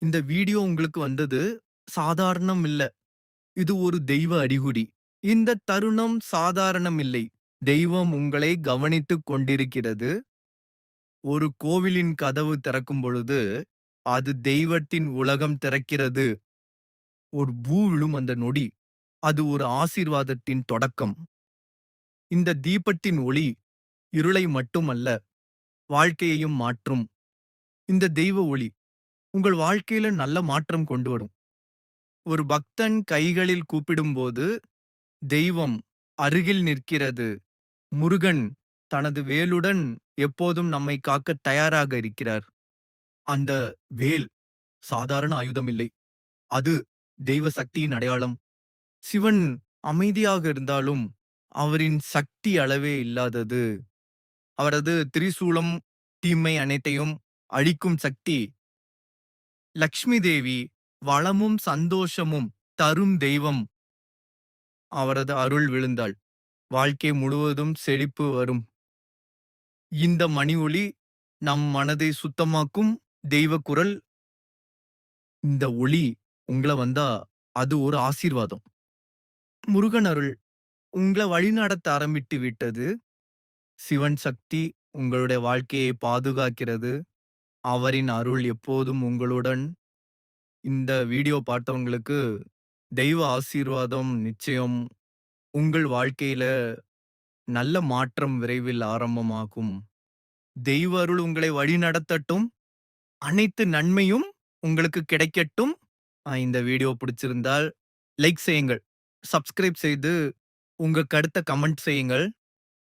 இந்த வீடியோ உங்களுக்கு வந்தது சாதாரணம் இல்ல. இது ஒரு தெய்வ அறிகுறி. இந்த தருணம் சாதாரணம் இல்லை. தெய்வம் உங்களை கவனித்துக் கொண்டிருக்கிறது. ஒரு கோவிலின் கதவு திறக்கும் பொழுது, அது தெய்வத்தின் உலகம் திறக்கிறது. ஒரு பூ விழும் அந்த நொடி, அது ஒரு ஆசீர்வாதத்தின் தொடக்கம். இந்த தீபத்தின் ஒளி இருளை மட்டுமல்ல, வாழ்க்கையையும் மாற்றும். இந்த தெய்வ ஒளி உங்கள் வாழ்க்கையில நல்ல மாற்றம் கொண்டு வரும். ஒரு பக்தன் கைகளில் கூப்பிடும்போது தெய்வம் அருகில் நிற்கிறது. முருகன் தனது வேலுடன் எப்போதும் நம்மை காக்க தயாராக இருக்கிறார். அந்த வேல் சாதாரண ஆயுதம் இல்லை. அது தெய்வ சக்தியின் அடையாளம். சிவன் அமைதியாக இருந்தாலும் அவரின் சக்தி அளவே இல்லாதது. அவரது திரிசூலம் தீமை அனைத்தையும் அழிக்கும் சக்தி. லக்ஷ்மி தேவி வளமும் சந்தோஷமும் தரும் தெய்வம். அவரது அருள் விழுந்தாள் வாழ்க்கை முழுவதும் செழிப்பு வரும். இந்த மணி ஒலி நம் மனதை சுத்தமாக்கும் தெய்வ குரல். இந்த ஒளி உங்கள வந்தா அது ஒரு ஆசீர்வாதம். முருகன் அருள் உங்கள வழிநடத்த ஆரம்பித்து விட்டது. சிவன் சக்தி உங்களுடைய வாழ்க்கையை பாதுகாக்கிறது. அவரின் அருள் எப்போதும் உங்களுடன். இந்த வீடியோ பார்த்தவங்களுக்கு தெய்வ ஆசீர்வாதம் நிச்சயம். உங்கள் வாழ்க்கையில நல்ல மாற்றம் விரைவில் ஆரம்பமாகும். தெய்வ அருள் உங்களை வழிநடத்தட்டும். அனைத்து நன்மையும் உங்களுக்கு கிடைக்கட்டும். இந்த வீடியோ பிடிச்சிருந்தால் லைக் செய்யுங்கள். சப்ஸ்கிரைப் செய்து உங்க கருத்த கமெண்ட் செய்யுங்கள்.